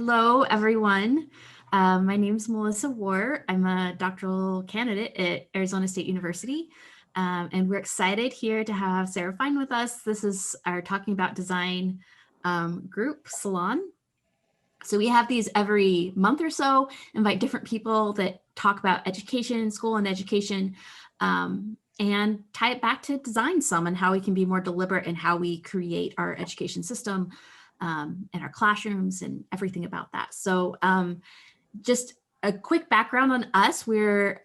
Hello, everyone. My name is Melissa War. I'm a doctoral candidate at Arizona State University, and we're excited here to have Sarah Fine with us. This is our Talking About Design group, Salon. So we have these every month or so, invite different people that talk about education, school and education, and tie it back to design some and how we can be more deliberate in how we create our education system and our classrooms and everything about that. So just a quick background on us. We're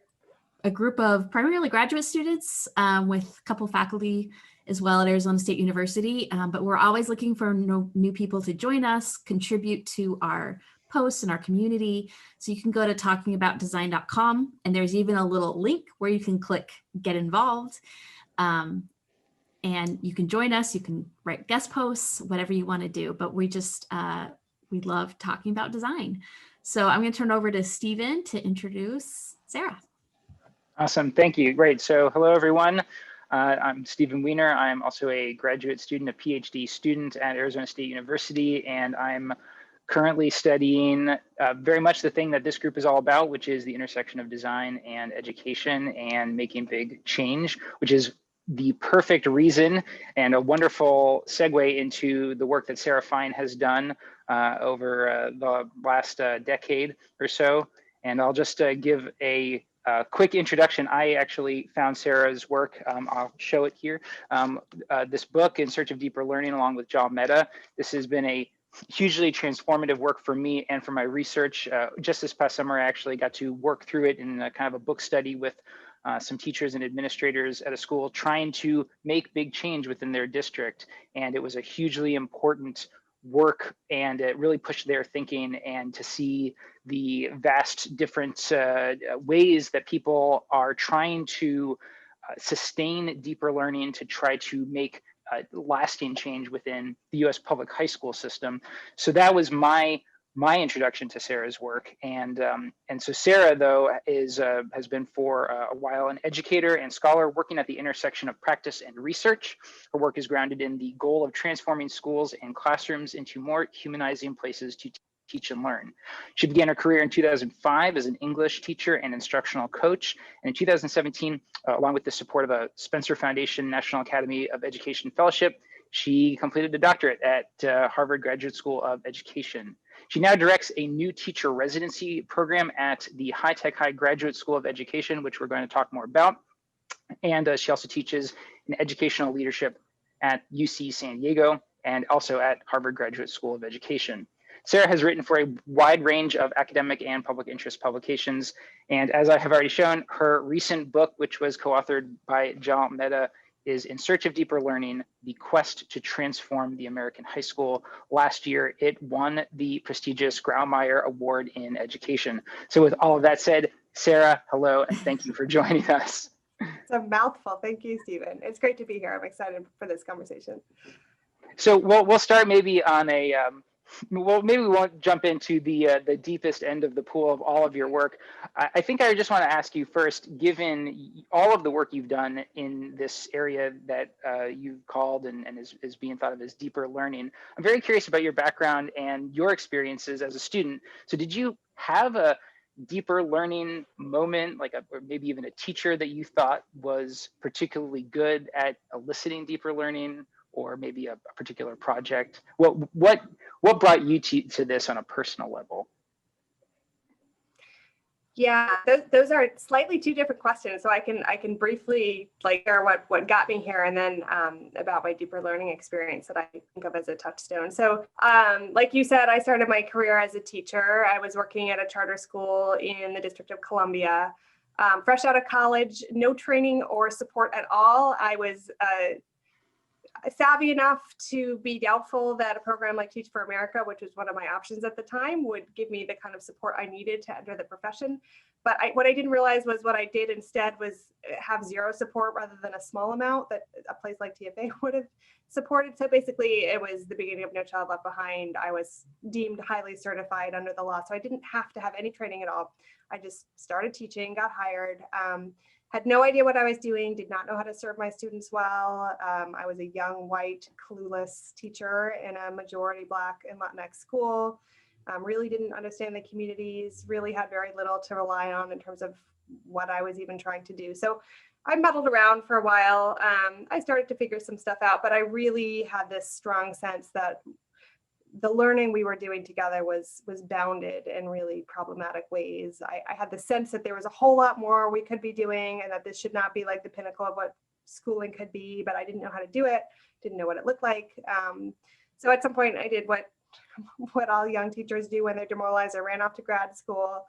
a group of primarily graduate students with a couple faculty as well at Arizona State University, but we're always looking for new people to join us, contribute to our posts and our community. So you can go to talkingaboutdesign.com, and there's even a little link where you can click get involved. And you can join us, you can write guest posts, whatever you want to do, but we love talking about design. So I'm going to turn over to Stephen to introduce Sarah. Awesome, thank you. Great. So hello, everyone. I'm Stephen Weiner. I'm also a graduate student, a PhD student at Arizona State University, and I'm currently studying very much the thing that this group is all about, which is the intersection of design and education and making big change, which is the perfect reason and a wonderful segue into the work that Sarah Fine has done over the last decade or so. And I'll just give a quick introduction. I actually found Sarah's work. I'll show it here. This book, In Search of Deeper Learning, along with John Mehta. This has been a hugely transformative work for me and for my research. Just this past summer, I actually got to work through it in a kind of a book study with some teachers and administrators at a school trying to make big change within their district. And it was a hugely important work, and it really pushed their thinking, and to see the vast different ways that people are trying to sustain deeper learning to try to make lasting change within the US public high school system. So that was my introduction to Sarah's work. And so Sarah, though, has been for a while an educator and scholar working at the intersection of practice and research. Her work is grounded in the goal of transforming schools and classrooms into more humanizing places to teach and learn. She began her career in 2005 as an English teacher and instructional coach. And in 2017, along with the support of a Spencer Foundation National Academy of Education Fellowship, she completed a doctorate at Harvard Graduate School of Education. She now directs a new teacher residency program at the High Tech High Graduate School of Education, which we're going to talk more about. And she also teaches in educational leadership at UC San Diego and also at Harvard Graduate School of Education. Sarah has written for a wide range of academic and public interest publications. And as I have already shown, her recent book, which was co-authored by John Mehta, is In Search of Deeper Learning, The Quest to Transform the American High School. Last year, it won the prestigious Grawemeyer Award in Education. So with all of that said, Sarah, hello, and thank you for joining us. It's a mouthful. Thank you, Stephen. It's great to be here. I'm excited for this conversation. So we'll start maybe on a, well, maybe we won't jump into the deepest end of the pool of all of your work. I think I just want to ask you first, given all of the work you've done in this area that you've called and is being thought of as deeper learning, I'm very curious about your background and your experiences as a student. So did you have a deeper learning moment, like or maybe even a teacher that you thought was particularly good at eliciting deeper learning, or maybe a particular project? What brought you to this on a personal level? Yeah, those are slightly two different questions. So I can briefly share what got me here, and then about my deeper learning experience that I think of as a touchstone. So like you said, I started my career as a teacher. I was working at a charter school in the District of Columbia. Fresh out of college, no training or support at all. I was savvy enough to be doubtful that a program like Teach for America, which was one of my options at the time, would give me the kind of support I needed to enter the profession. But what I didn't realize was what I did instead was have zero support rather than a small amount that a place like TFA would have supported. So basically, it was the beginning of No Child Left Behind. I was deemed highly certified under the law, so I didn't have to have any training at all. I just started teaching, got hired, had no idea what I was doing, did not know how to serve my students well. I was a young, white, clueless teacher in a majority Black and Latinx school. really didn't understand the communities, really had very little to rely on in terms of what I was even trying to do. So I meddled around for a while. I started to figure some stuff out, but I really had this strong sense that the learning we were doing together was bounded in really problematic ways. I had the sense that there was a whole lot more we could be doing, and that this should not be like the pinnacle of what schooling could be, but I didn't know how to do it, didn't know what it looked like. So at some point I did what all young teachers do when they're demoralized. I ran off to grad school,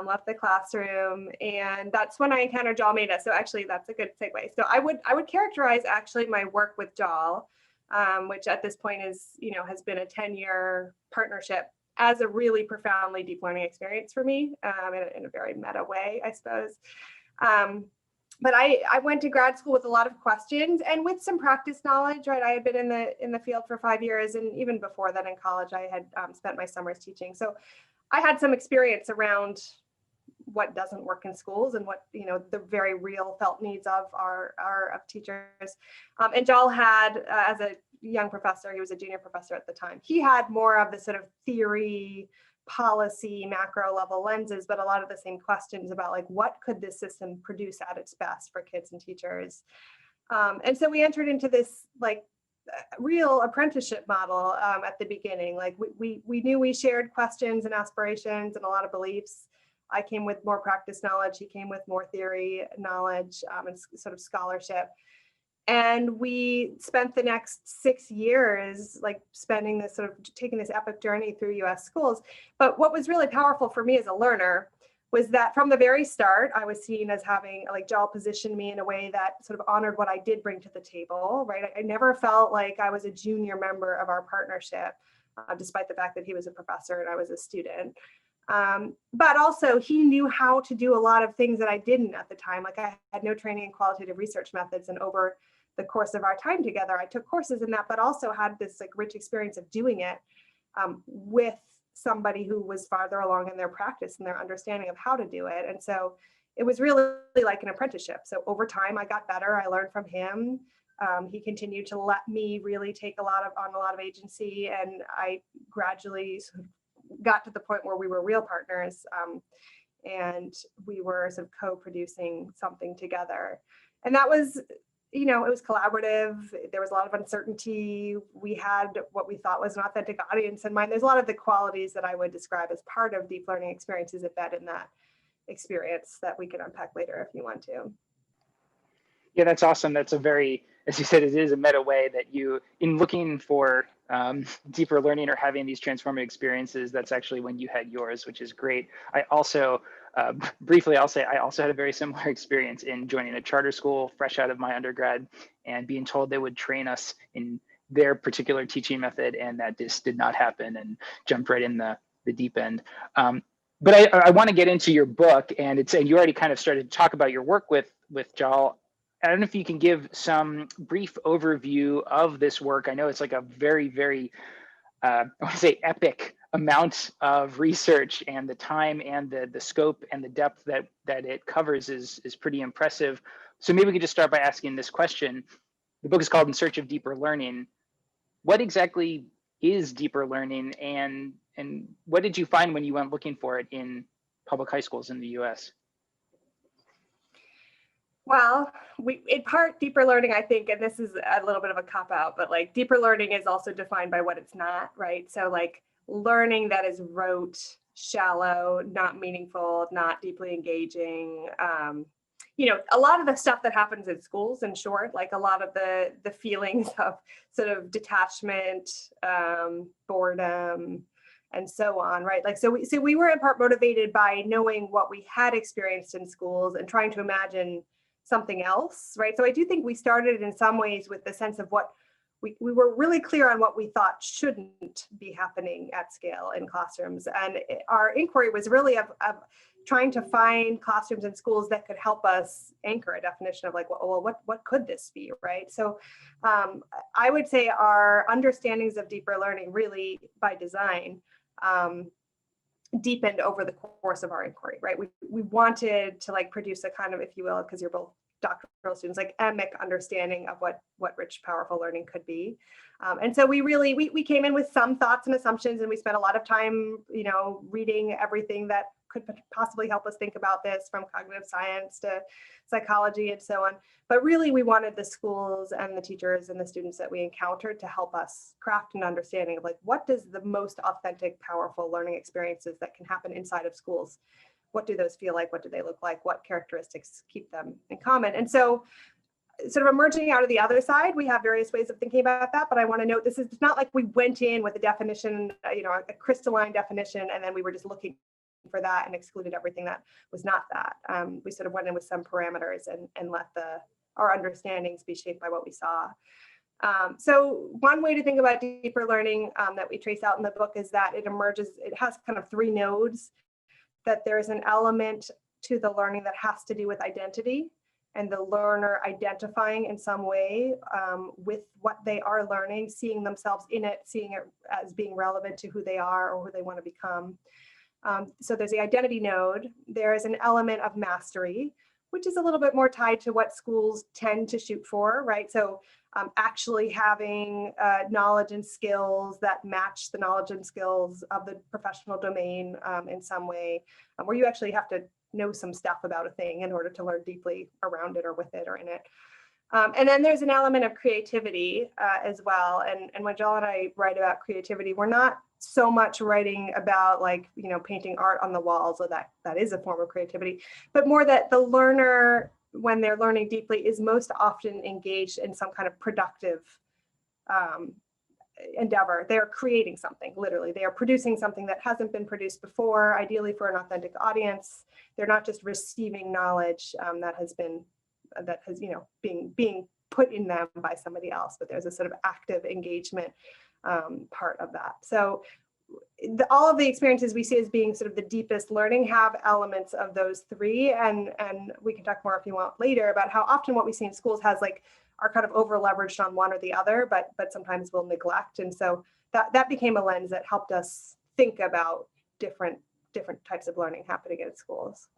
left the classroom, and that's when I encountered Jal Mehta. So actually that's a good segue. So I would characterize actually my work with Jal, which at this point is, has been a 10-year partnership, as a really profoundly deep learning experience for me, in a very meta way, I suppose. But I went to grad school with a lot of questions and with some practice knowledge, right? I had been in the field for 5 years, and even before that in college, I had spent my summers teaching. So I had some experience around what doesn't work in schools and what, the very real felt needs of of teachers. And Jal had, as a young professor, he was a junior professor at the time, he had more of the sort of theory, policy, macro level lenses, but a lot of the same questions about like, what could this system produce at its best for kids and teachers? And so we entered into this like real apprenticeship model at the beginning. Like we knew we shared questions and aspirations and a lot of beliefs. I came with more practice knowledge. He came with more theory knowledge and sort of scholarship. And we spent the next 6 years like spending this sort of taking this epic journey through US schools. But what was really powerful for me as a learner was that from the very start, I was seen as having, like, Jal positioned me in a way that sort of honored what I did bring to the table, right? I never felt like I was a junior member of our partnership, despite the fact that he was a professor and I was a student. But also he knew how to do a lot of things that I didn't at the time. Like I had no training in qualitative research methods, and over the course of our time together, I took courses in that, but also had this like rich experience of doing it with somebody who was farther along in their practice and their understanding of how to do it. And so it was really like an apprenticeship. So over time, I got better. I learned from him. He continued to let me really take on a lot of agency, and I gradually sort of got to the point where we were real partners, and we were sort of co-producing something together. And that was, it was collaborative. There was a lot of uncertainty. We had what we thought was an authentic audience in mind. There's a lot of the qualities that I would describe as part of deep learning experiences embedded in that experience that we can unpack later if you want to. Yeah, that's awesome. That's a very, as you said, it is a meta way that you, in looking for deeper learning or having these transformative experiences, that's actually when you had yours, which is great. I also, briefly, I'll say, I also had a very similar experience in joining a charter school fresh out of my undergrad and being told they would train us in their particular teaching method, and that just did not happen, and jumped right in the deep end. But I want to get into your book, and you already kind of started to talk about your work with Jal. I don't know if you can give some brief overview of this work. I know it's like a very, very, I want to say epic amount of research, and the time and the scope and the depth that it covers is pretty impressive. So maybe we could just start by asking this question. The book is called In Search of Deeper Learning. What exactly is deeper learning, and what did you find when you went looking for it in public high schools in the US? Well, in part, deeper learning, I think, and this is a little bit of a cop-out, but like deeper learning is also defined by what it's not, right? So like learning that is rote, shallow, not meaningful, not deeply engaging. A lot of the stuff that happens in schools, in short, like a lot of the feelings of sort of detachment, boredom, and so on, right? Like, so we were in part motivated by knowing what we had experienced in schools and trying to imagine something else, right? So I do think we started in some ways with the sense of what we were really clear on what we thought shouldn't be happening at scale in classrooms. And our inquiry was really of trying to find classrooms and schools that could help us anchor a definition of like, well, what could this be, right? So I would say our understandings of deeper learning really by design deepened over the course of our inquiry, right? We wanted to like produce a kind of, if you will, because you're both doctoral students, like emic understanding of what rich, powerful learning could be. And so we came in with some thoughts and assumptions, and we spent a lot of time, reading everything that could possibly help us think about this, from cognitive science to psychology and so on. But really, we wanted the schools and the teachers and the students that we encountered to help us craft an understanding of, like, what does the most authentic, powerful learning experiences that can happen inside of schools, what do those feel like? What do they look like? What characteristics keep them in common? And so, sort of emerging out of the other side, we have various ways of thinking about that. But I want to note, this is not like we went in with a definition, a crystalline definition, and then we were just looking for that and excluded everything that was not that. We sort of went in with some parameters and let our understandings be shaped by what we saw. So one way to think about deeper learning that we trace out in the book is that it has kind of 3 nodes, that there's an element to the learning that has to do with identity, and the learner identifying in some way with what they are learning, seeing themselves in it, seeing it as being relevant to who they are or who they want to become. So there's the identity node. There is an element of mastery, which is a little bit more tied to what schools tend to shoot for, right? So actually having knowledge and skills that match the knowledge and skills of the professional domain in some way, where you actually have to know some stuff about a thing in order to learn deeply around it or with it or in it. And then there's an element of creativity as well. And when Joel and I write about creativity, we're not so much writing about, like, painting art on the walls, so that is a form of creativity, but more that the learner, when they're learning deeply, is most often engaged in some kind of productive endeavor. They're creating something, literally. They are producing something that hasn't been produced before, ideally for an authentic audience. They're not just receiving knowledge that has being put in them by somebody else, but there's a sort of active engagement part of that. So all of the experiences we see as being sort of the deepest learning have elements of those 3, and we can talk more if you want later about how often what we see in schools are kind of over leveraged on one or the other, but sometimes we'll neglect. And so that became a lens that helped us think about different types of learning happening at schools.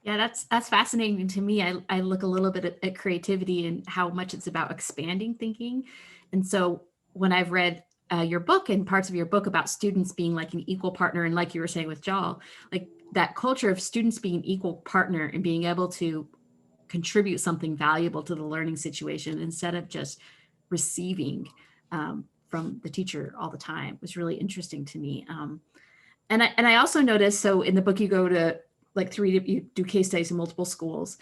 Yeah, that's fascinating to me. I look a little bit at creativity and how much it's about expanding thinking. And so when I've read your book and parts of your book about students being like an equal partner, and like you were saying with Joel, like that culture of students being an equal partner and being able to contribute something valuable to the learning situation instead of just receiving from the teacher all the time was really interesting to me. And I also noticed, so in the book you go to you do case studies in multiple schools,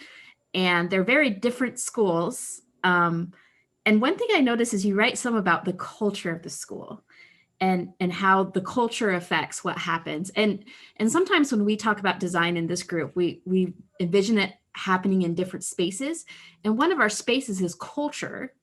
and they're very different schools. And one thing I noticed is you write some about the culture of the school and how the culture affects what happens. And sometimes when we talk about design in this group, we envision it happening in different spaces. And one of our spaces is culture,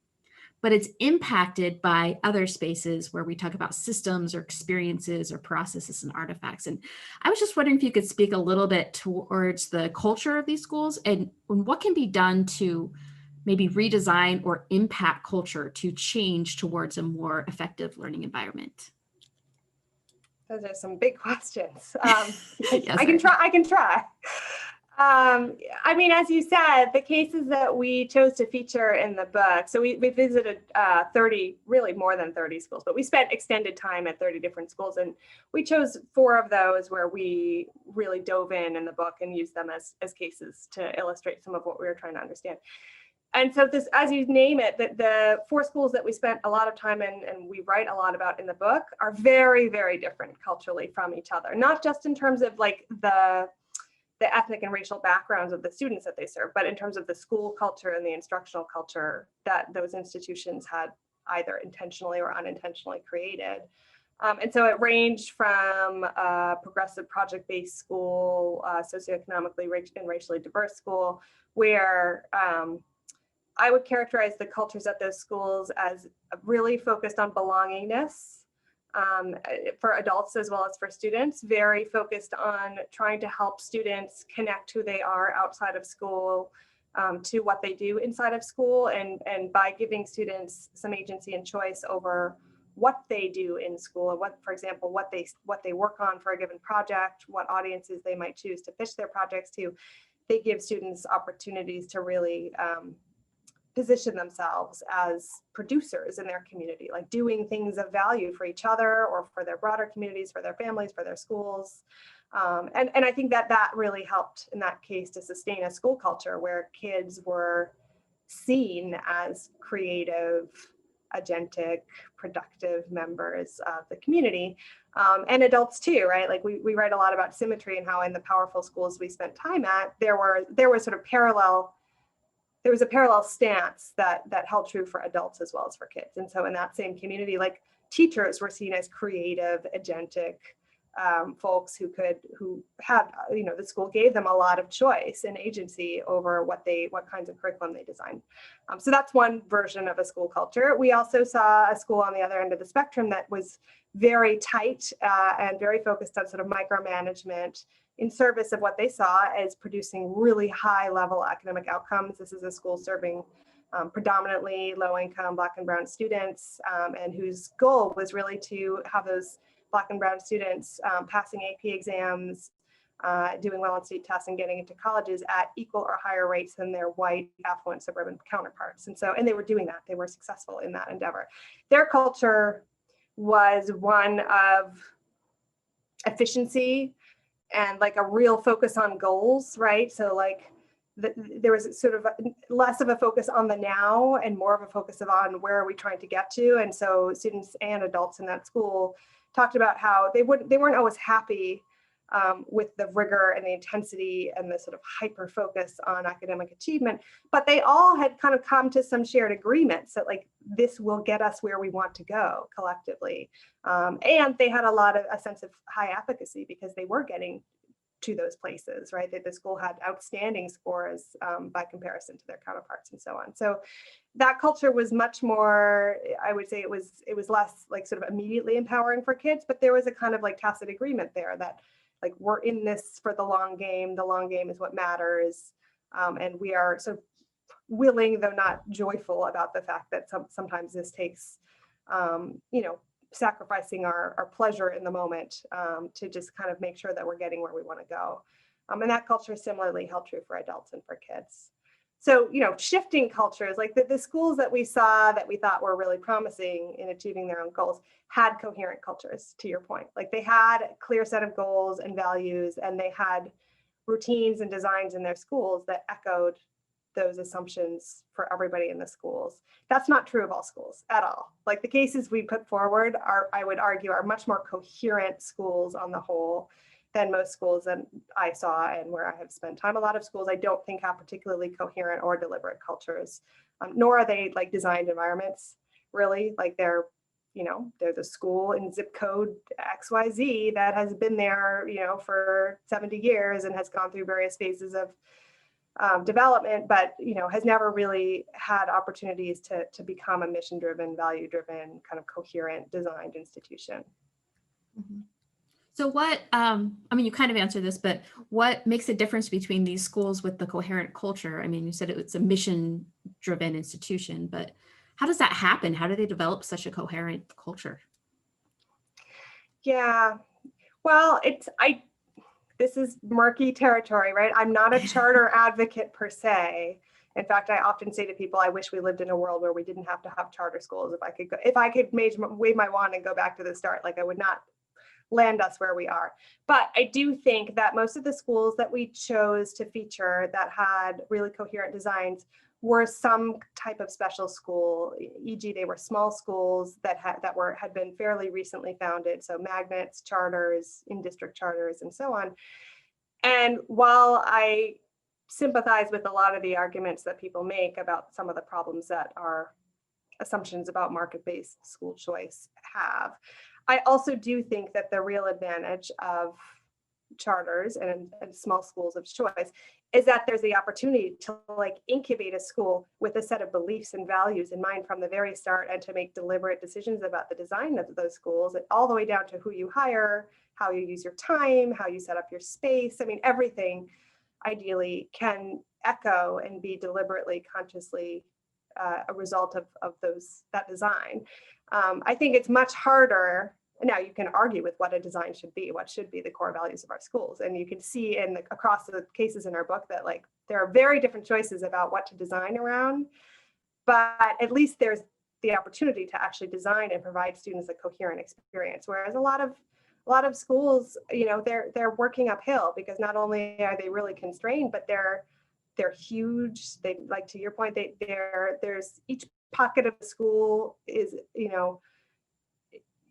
but it's impacted by other spaces where we talk about systems or experiences or processes and artifacts. And I was just wondering if you could speak a little bit towards the culture of these schools and what can be done to maybe redesign or impact culture to change towards a more effective learning environment. Those are some big questions. Yes, I can try. I mean, as you said, the cases that we chose to feature in the book, so we visited 30, really more than 30 schools, but we spent extended time at 30 different schools, and we chose 4 of those where we really dove in the book and used them as cases to illustrate some of what we were trying to understand. And so this, as you name it, the 4 schools that we spent a lot of time in and we write a lot about in the book are very, very different culturally from each other, not just in terms of like the ethnic and racial backgrounds of the students that they serve, but in terms of the school culture and the instructional culture that those institutions had either intentionally or unintentionally created. And so it ranged from a progressive project-based school, socioeconomically rich and racially diverse school, where I would characterize the cultures at those schools as really focused on belongingness for adults as well as for students, very focused on trying to help students connect who they are outside of school to what they do inside of school, and by giving students some agency and choice over what they do in school, and what, for example, what they work on for a given project, what audiences they might choose to pitch their projects to. they give students opportunities to really position themselves as producers in their community, like doing things of value for each other or for their broader communities, for their families, for their schools. And I think that really helped in that case to sustain a school culture where kids were seen as creative, agentic, productive members of the community, and adults too, right? Like we write a lot about symmetry and how in the powerful schools we spent time at, there was sort of there was a parallel stance that held true for adults as well as for kids. And so in that same community, like teachers were seen as creative, agentic folks who had, the school gave them a lot of choice and agency over what kinds of curriculum they designed. So that's one version of a school culture. We also saw a school on the other end of the spectrum that was very tight and very focused on sort of micromanagement in service of what they saw as producing really high level academic outcomes. This is a school serving predominantly low income Black and Brown students, and whose goal was really to have those Black and Brown students passing AP exams, doing well on state tests and getting into colleges at equal or higher rates than their white affluent suburban counterparts. And they were doing that. They were successful in that endeavor. Their culture was one of efficiency and like a real focus on goals, right? So like there was sort of less of a focus on the now and more of a focus on where are we trying to get to. And so students and adults in that school talked about how they weren't always happy with the rigor and the intensity and the sort of hyper focus on academic achievement, but they all had kind of come to some shared agreements that like this will get us where we want to go collectively. And they had a sense of high efficacy because they were getting to those places, right? That the school had outstanding scores by comparison to their counterparts and so on. So that culture was much more, I would say it was less like sort of immediately empowering for kids, but there was a kind of like tacit agreement there that like we're in this for the long game is what matters. And we are sort of willing, though not joyful about the fact that sometimes this takes, sacrificing our pleasure in the moment to just kind of make sure that we're getting where we want to go. And that culture similarly held true for adults and for kids. So, shifting cultures, like the schools that we saw that we thought were really promising in achieving their own goals had coherent cultures, to your point. Like they had a clear set of goals and values, and they had routines and designs in their schools that echoed those assumptions for everybody in the schools. That's not true of all schools at all. Like the cases we put forward I would argue, are much more coherent schools on the whole than most schools that I saw and where I have spent time. A lot of schools I don't think have particularly coherent or deliberate cultures, nor are they like designed environments, really. Like they're the school in zip code XYZ that has been there, for 70 years and has gone through various phases of development, but has never really had opportunities to become a mission-driven, value-driven, kind of coherent, designed institution. Mm-hmm. So what, you kind of answered this, but what makes a difference between these schools with the coherent culture? I mean, you said it's a mission-driven institution, but how does that happen? How do they develop such a coherent culture? Yeah, well, this is murky territory, right? I'm not a charter advocate per se. In fact, I often say to people, I wish we lived in a world where we didn't have to have charter schools. If I could wave my wand and go back to the start, like I would not land us where we are. But I do think that most of the schools that we chose to feature that had really coherent designs were some type of special school, e.g. they were small schools that had been fairly recently founded. So magnets, charters, in-district charters, and so on. And while I sympathize with a lot of the arguments that people make about some of the problems that our assumptions about market-based school choice have, I also do think that the real advantage of charters and small schools of choice is that there's the opportunity to like incubate a school with a set of beliefs and values in mind from the very start, and to make deliberate decisions about the design of those schools, all the way down to who you hire, how you use your time, how you set up your space. I mean, everything ideally can echo and be deliberately, consciously a result of that design. I think it's much harder Now you can argue with what a design should be, what should be the core values of our schools. And you can see across the cases in our book that like there are very different choices about what to design around, but at least there's the opportunity to actually design and provide students a coherent experience. Whereas a lot of schools, you know, they're working uphill because not only are they really constrained, but they're huge. They, like to your point, there's each pocket of the school is, you know,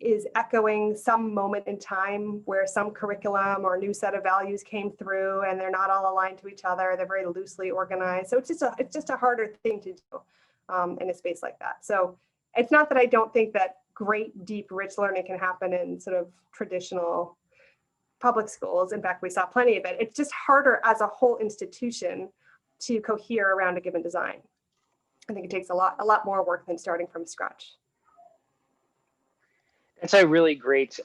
is echoing some moment in time where some curriculum or new set of values came through and they're not all aligned to each other. They're very loosely organized. So it's just a harder thing to do in a space like that. So it's not that I don't think that great, deep, rich learning can happen in sort of traditional public schools. In fact, we saw plenty of it. It's just harder as a whole institution to cohere around a given design. I think it takes a lot more work than starting from scratch. That's a really great,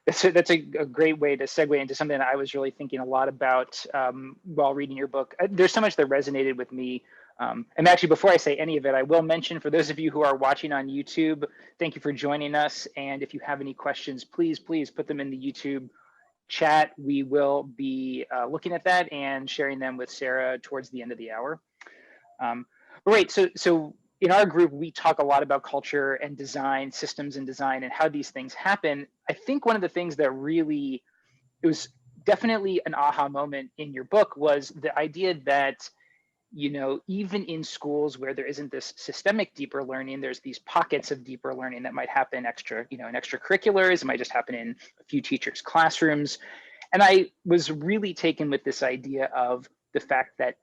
that's a great way to segue into something that I was really thinking a lot about while reading your book. There's so much that resonated with me. And actually, before I say any of it, I will mention for those of you who are watching on YouTube, thank you for joining us. And if you have any questions, please put them in the YouTube chat. We will be looking at that and sharing them with Sarah towards the end of the hour. Right, so in our group, we talk a lot about culture and design, systems and design, and how these things happen. I think one of the things that really, it was definitely an aha moment in your book was the idea that, you know, even in schools where there isn't this systemic deeper learning, there's these pockets of deeper learning that might happen extra, you know, in extracurriculars. It might just happen in a few teachers' classrooms. And I was really taken with this idea of the fact that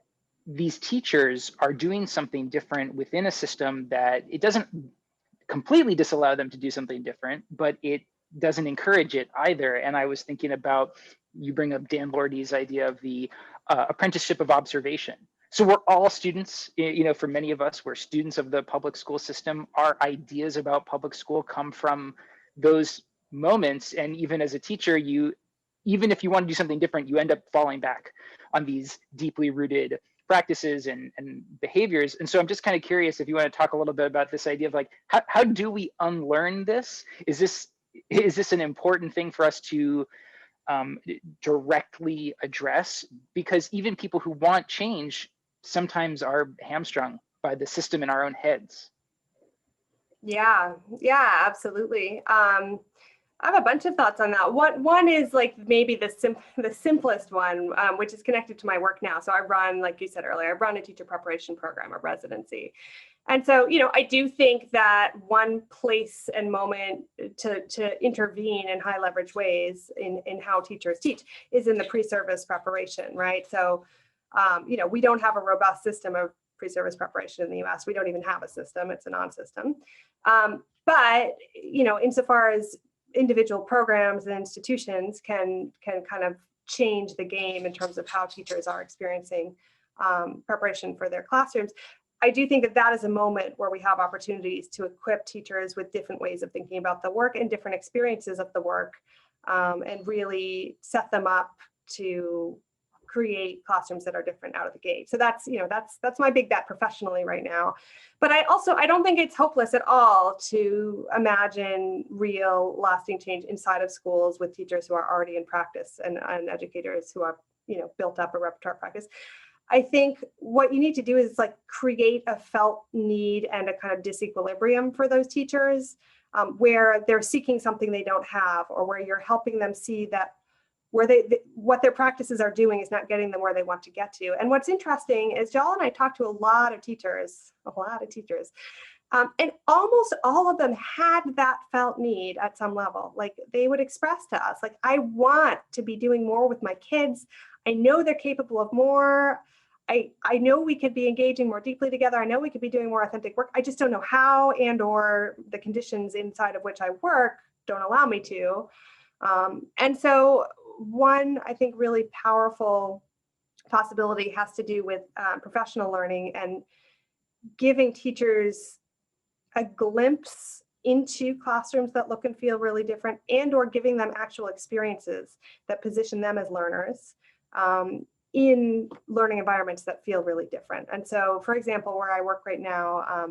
these teachers are doing something different within a system that it doesn't completely disallow them to do something different, but it doesn't encourage it either. And I was thinking about, you bring up Dan Lordy's idea of the Apprenticeship of Observation. So we're all students, you know, for many of us, we're students of the public school system. Our ideas about public school come from those moments. And even as a teacher, even if you want to do something different, you end up falling back on these deeply rooted practices and behaviors. And so I'm just kind of curious if you want to talk a little bit about this idea of like, how do we unlearn this? Is this an important thing for us to directly address? Because even people who want change sometimes are hamstrung by the system in our own heads. Yeah, absolutely. I have a bunch of thoughts on that. One is like maybe the simplest one, which is connected to my work now. So I run, like you said earlier, I run a teacher preparation program, a residency. And so, you know, I do think that one place and moment to intervene in high leverage ways in how teachers teach is in the pre-service preparation, right? So, you know, we don't have a robust system of pre-service preparation in the US. We don't even have a system, it's a non-system. But, you know, insofar as individual programs and institutions can kind of change the game in terms of how teachers are experiencing preparation for their classrooms. I do think that is a moment where we have opportunities to equip teachers with different ways of thinking about the work and different experiences of the work, and really set them up to create classrooms that are different out of the gate. So that's, you know, that's my big bet professionally right now. But I don't think it's hopeless at all to imagine real lasting change inside of schools with teachers who are already in practice and educators who are, you know, built up a repertoire practice. I think what you need to do is like create a felt need and a kind of disequilibrium for those teachers, where they're seeking something they don't have, or where you're helping them see that what their practices are doing is not getting them where they want to get to. And what's interesting is Joel and I talked to a lot of teachers, and almost all of them had that felt need at some level. Like they would express to us, like, I want to be doing more with my kids. I know they're capable of more. I know we could be engaging more deeply together. I know we could be doing more authentic work. I just don't know how, and or the conditions inside of which I work don't allow me to. And so one, I think, really powerful possibility has to do with professional learning and giving teachers a glimpse into classrooms that look and feel really different, and or giving them actual experiences that position them as learners in learning environments that feel really different. And so, for example, where I work right now,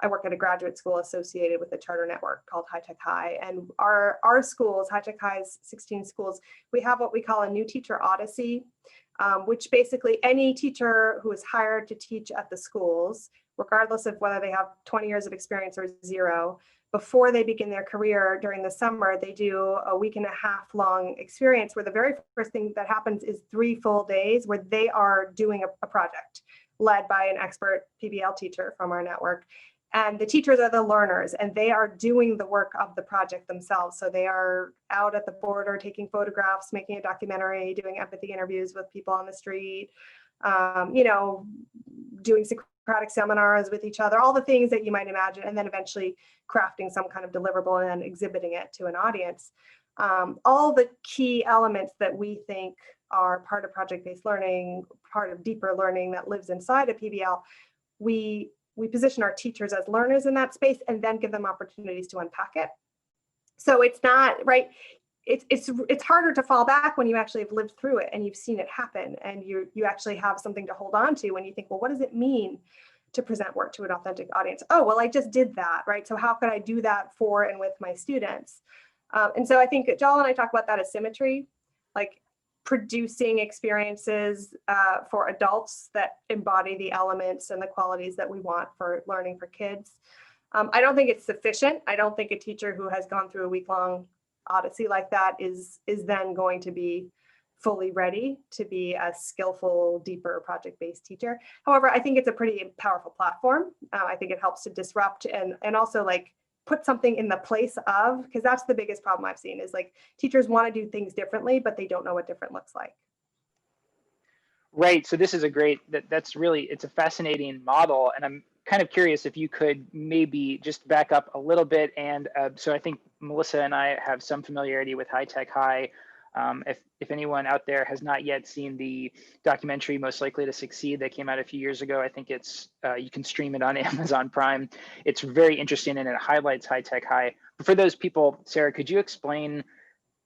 I work at a graduate school associated with a charter network called High Tech High. And our schools, High Tech High's 16 schools, we have what we call a new teacher odyssey, which basically any teacher who is hired to teach at the schools, regardless of whether they have 20 years of experience or 0, before they begin their career during the summer, they do a week and a half long experience where the very first thing that happens is 3 full days where they are doing a project led by an expert PBL teacher from our network. And the teachers are the learners, and they are doing the work of the project themselves. So they are out at the border, taking photographs, making a documentary, doing empathy interviews with people on the street, doing Socratic seminars with each other, all the things that you might imagine, and then eventually crafting some kind of deliverable and then exhibiting it to an audience. All the key elements that we think are part of project-based learning, part of deeper learning that lives inside of PBL, we position our teachers as learners in that space and then give them opportunities to unpack it. So it's not, right, it's harder to fall back when you actually have lived through it and you've seen it happen, and you actually have something to hold on to when you think, well, what does it mean to present work to an authentic audience? Oh, well, I just did that, right? So how could I do that for and with my students? And so I think Joel and I talk about that as symmetry, like producing experiences for adults that embody the elements and the qualities that we want for learning for kids. I don't think it's sufficient. I don't think a teacher who has gone through a week-long odyssey like that is then going to be fully ready to be a skillful, deeper project-based teacher. However, I think it's a pretty powerful platform. I think it helps to disrupt and also like put something in the place of, because that's the biggest problem I've seen is like teachers want to do things differently, but they don't know what different looks like. Right. So this is a great, that's really, it's a fascinating model. And I'm kind of curious if you could maybe just back up a little bit. And so I think Melissa and I have some familiarity with High Tech High. If anyone out there has not yet seen the documentary Most Likely to Succeed that came out a few years ago, I think it's you can stream it on Amazon Prime. It's very interesting and it highlights High Tech High. But for those people, Sarah, could you explain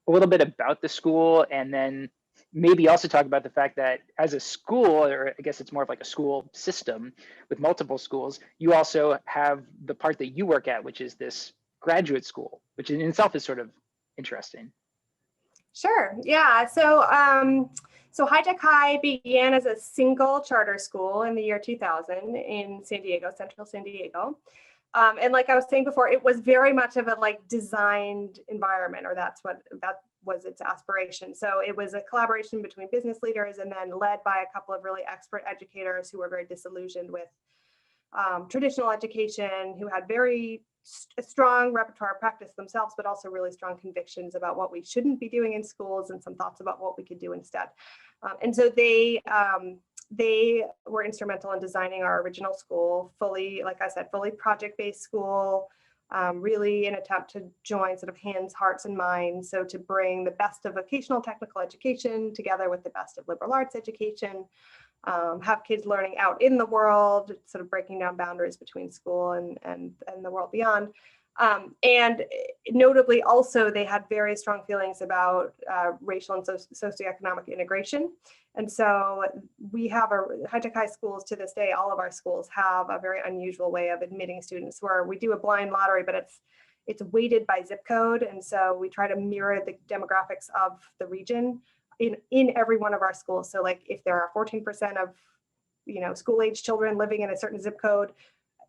a little bit about the school and then maybe also talk about the fact that as a school, or I guess it's more of like a school system with multiple schools, you also have the part that you work at, which is this graduate school, which in itself is sort of interesting. Sure. Yeah. So High Tech High began as a single charter school in the year 2000 in San Diego, central San Diego. And like I was saying before, it was very much of a like designed environment, or that was its aspiration. So it was a collaboration between business leaders and then led by a couple of really expert educators who were very disillusioned with traditional education, who had very strong repertoire practice themselves, but also really strong convictions about what we shouldn't be doing in schools and some thoughts about what we could do instead. And so they were instrumental in designing our original school, fully, like I said, fully project-based school, really an attempt to join sort of hands, hearts, and minds. So to bring the best of vocational technical education together with the best of liberal arts education, have kids learning out in the world, sort of breaking down boundaries between school and the world beyond. And notably also, they had very strong feelings about racial and socioeconomic integration. And so we have High Tech High schools to this day, all of our schools have a very unusual way of admitting students where we do a blind lottery, but it's weighted by zip code. And so we try to mirror the demographics of the region in every one of our schools. So like if there are 14% of school age children living in a certain zip code,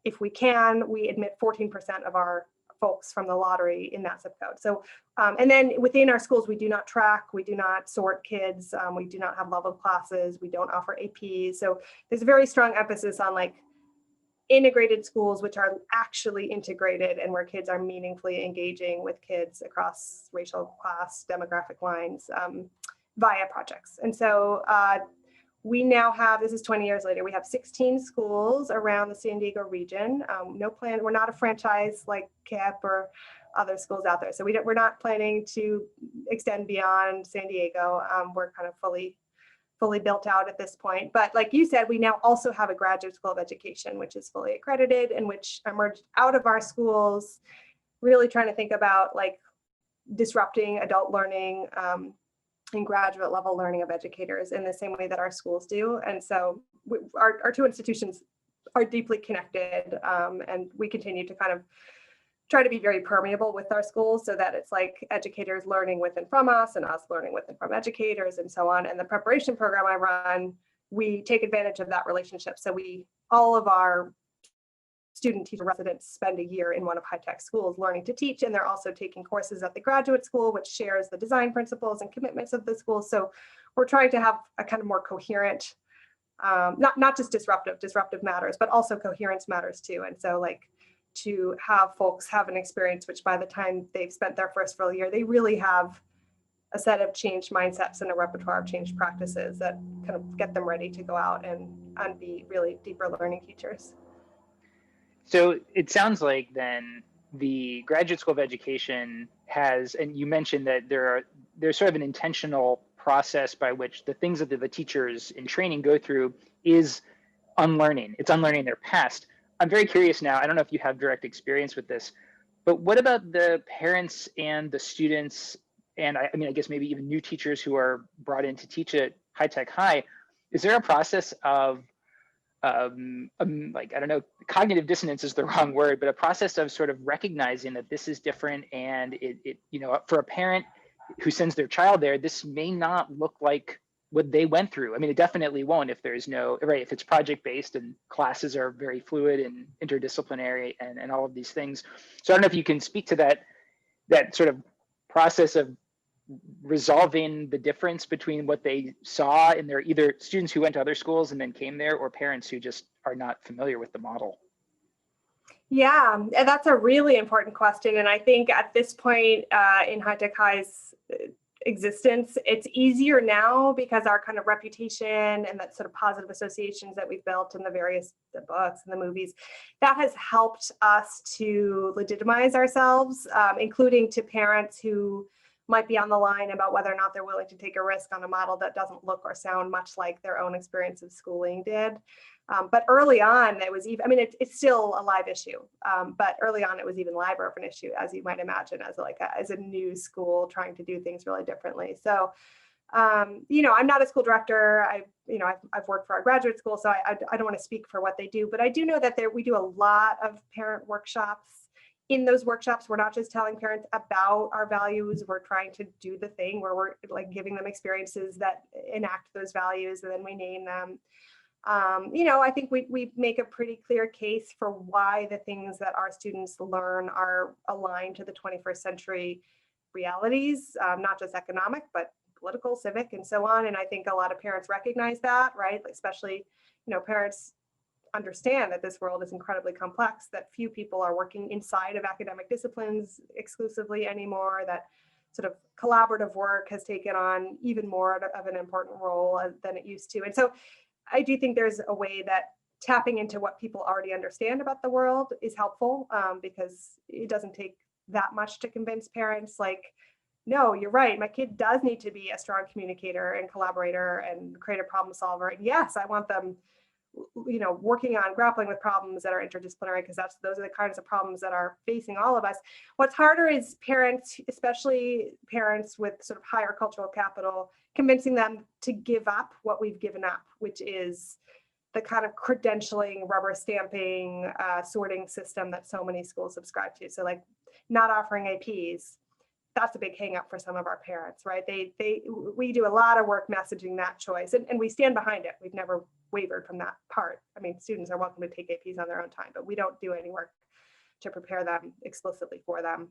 if we can, we admit 14% of our folks from the lottery in that zip code. So and then within our schools, we do not track, we do not sort kids, we do not have level classes, we don't offer APs. So there's a very strong emphasis on like integrated schools, which are actually integrated and where kids are meaningfully engaging with kids across racial, class, demographic lines via projects. And so we now have, this is 20 years later, we have 16 schools around the San Diego region. No plan, we're not a franchise like KIPP or other schools out there. So we're not planning to extend beyond San Diego. We're kind of fully built out at this point. But like you said, we now also have a graduate school of education, which is fully accredited and which emerged out of our schools, really trying to think about like disrupting adult learning and graduate level learning of educators in the same way that our schools do. And so our two institutions are deeply connected, and we continue to kind of try to be very permeable with our schools so that it's like educators learning with and from us and us learning with and from educators and so on. And the preparation program I run, we take advantage of that relationship. So all of our student teacher residents spend a year in one of high-tech schools learning to teach, and they're also taking courses at the graduate school, which shares the design principles and commitments of the school. So we're trying to have a kind of more coherent, not just disruptive matters, but also coherence matters too. And so like to have folks have an experience which by the time they've spent their first full year, they really have a set of changed mindsets and a repertoire of changed practices that kind of get them ready to go out and be really deeper learning teachers. So it sounds like then the Graduate School of Education has, and you mentioned that there's sort of an intentional process by which the things that the teachers in training go through is unlearning. It's unlearning their past. I'm very curious now, I don't know if you have direct experience with this, but what about the parents and the students, and I mean, I guess maybe even new teachers who are brought in to teach at High Tech High? Is there a process of like, I don't know, cognitive dissonance is the wrong word, but a process of sort of recognizing that this is different, and it you know, for a parent who sends their child there, this may not look like what they went through. I mean, it definitely won't if there's no, right, if it's project-based and classes are very fluid and interdisciplinary and all of these things. So I don't know if you can speak to that sort of process of resolving the difference between what they saw in their either students who went to other schools and then came there, or parents who just are not familiar with the model. Yeah, and that's a really important question. And I think at this point in High Tech High's existence, it's easier now because our kind of reputation and that sort of positive associations that we've built in the books and the movies, that has helped us to legitimize ourselves, including to parents who might be on the line about whether or not they're willing to take a risk on a model that doesn't look or sound much like their own experience of schooling did. But early on, it was even, I mean, it's still a live issue, but early on, it was even liver of an issue, as you might imagine, as a new school trying to do things really differently. So, you know, I'm not a school director. I've worked for our graduate school, so I don't want to speak for what they do, but I do know that we do a lot of parent workshops. In those workshops, we're not just telling parents about our values, we're trying to do the thing where we're like giving them experiences that enact those values, and then we name them. You know, I think we make a pretty clear case for why the things that our students learn are aligned to the 21st century realities, not just economic, but political, civic, and so on. And I think a lot of parents recognize that, right? Especially, you know, parents understand that this world is incredibly complex, that few people are working inside of academic disciplines exclusively anymore, that sort of collaborative work has taken on even more of an important role than it used to. And so I do think there's a way that tapping into what people already understand about the world is helpful, because it doesn't take that much to convince parents, like, no, you're right, my kid does need to be a strong communicator and collaborator and creative problem solver. And yes, I want them, you know, working on grappling with problems that are interdisciplinary, because those are the kinds of problems that are facing all of us. What's harder is parents, especially parents with sort of higher cultural capital, convincing them to give up what we've given up, which is the kind of credentialing, rubber stamping, sorting system that so many schools subscribe to. So like not offering APs, that's a big hang up for some of our parents, right? We do a lot of work messaging that choice, and we stand behind it. We've never wavered from that part. I mean, students are welcome to take APs on their own time, but we don't do any work to prepare them explicitly for them.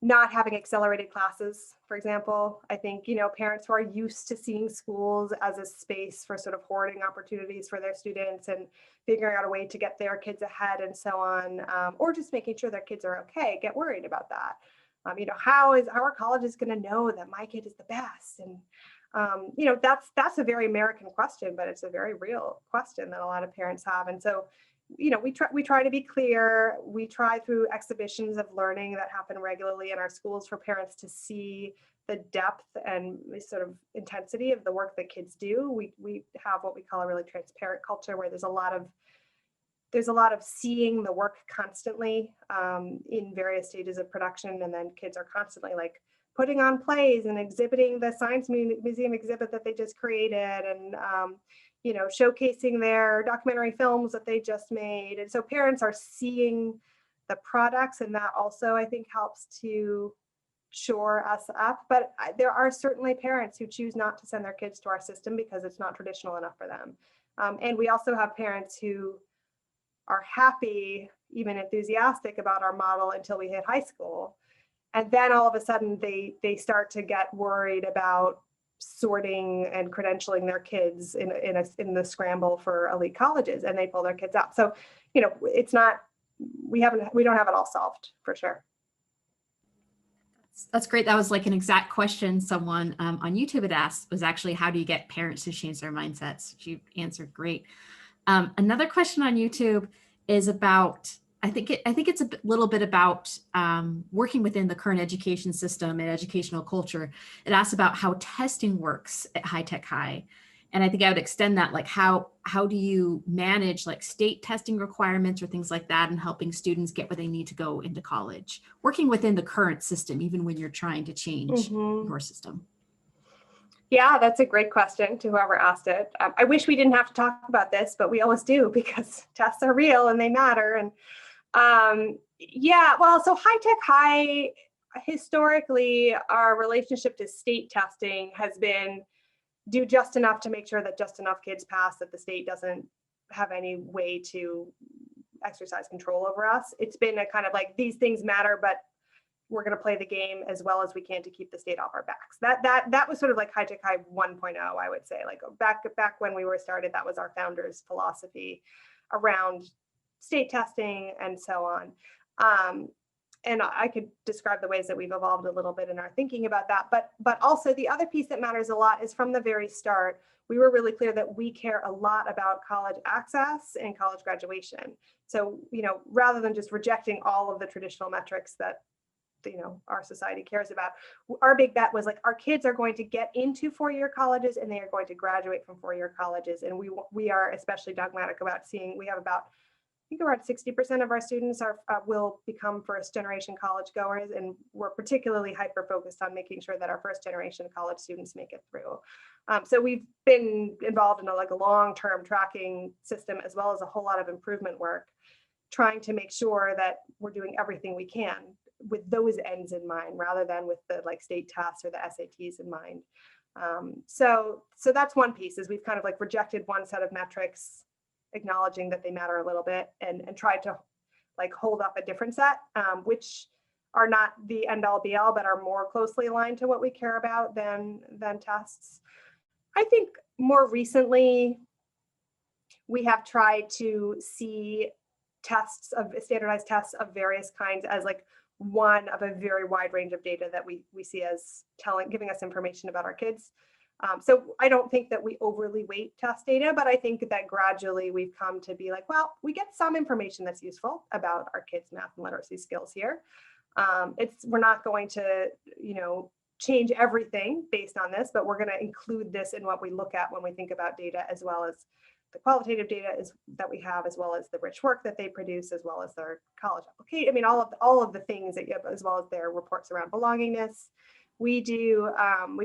Not having accelerated classes, for example. I think, you know, parents who are used to seeing schools as a space for sort of hoarding opportunities for their students and figuring out a way to get their kids ahead and so on, or just making sure their kids are okay, get worried about that. You know, how are colleges going to know that my kid is the best? And you know, that's a very American question, but it's a very real question that a lot of parents have. And so, you know, we try to be clear. We try through exhibitions of learning that happen regularly in our schools for parents to see the depth and sort of intensity of the work that kids do. We have what we call a really transparent culture, where there's a lot of seeing the work constantly in various stages of production, and then kids are constantly like putting on plays and exhibiting the science museum exhibit that they just created, and showcasing their documentary films that they just made. And so parents are seeing the products, and that also, I think, helps to shore us up. But there are certainly parents who choose not to send their kids to our system because it's not traditional enough for them. And we also have parents who are happy, even enthusiastic about our model until we hit high school. And then all of a sudden they start to get worried about sorting and credentialing their kids in the scramble for elite colleges, and they pull their kids out. So, it's not, we don't have it all solved for sure. That's great. That was like an exact question someone on YouTube had asked, was actually, how do you get parents to change their mindsets? You answered great. Another question on YouTube is about, I think it's a little bit about working within the current education system and educational culture. It asks about how testing works at High Tech High. And I think I would extend that, like how do you manage like state testing requirements or things like that, and helping students get where they need to go into college, working within the current system, even when you're trying to change your system. Yeah, that's a great question to whoever asked it. I wish we didn't have to talk about this, but we always do, because tests are real and they matter. And yeah, well, so High Tech High, historically, our relationship to state testing has been do just enough to make sure that just enough kids pass, that the state doesn't have any way to exercise control over us. It's been a kind of like, these things matter, but we're going to play the game as well as we can to keep the state off our backs. That was sort of like High Tech High 1.0, I would say. Like back when we were started, that was our founders' philosophy around state testing and so on. And I could describe the ways that we've evolved a little bit in our thinking about that. But also the other piece that matters a lot is, from the very start, we were really clear that we care a lot about college access and college graduation. So, rather than just rejecting all of the traditional metrics that our society cares about, our big bet was like, our kids are going to get into four-year colleges and they are going to graduate from four-year colleges. And we are especially dogmatic about seeing, we have about, I think around 60% of our students will become first-generation college goers, and we're particularly hyper-focused on making sure that our first-generation college students make it through. So we've been involved in a long-term tracking system, as well as a whole lot of improvement work, trying to make sure that we're doing everything we can with those ends in mind, rather than with the state tests or the SATs in mind. So that's one piece, is we've kind of rejected one set of metrics, acknowledging that they matter a little bit, and tried to hold up a different set, which are not the end all be all, but are more closely aligned to what we care about than tests. I think more recently, we have tried to see standardized tests of various kinds as one of a very wide range of data that we see as giving us information about our kids. So I don't think that we overly weight test data, but I think that gradually we've come to be like, well, we get some information that's useful about our kids' math and literacy skills here. We're not going to, change everything based on this, but we're going to include this in what we look at when we think about data, as well as the qualitative data that we have, as well as the rich work that they produce, as well as their college application. I mean, all of the things that you have, as well as their reports around belongingness. We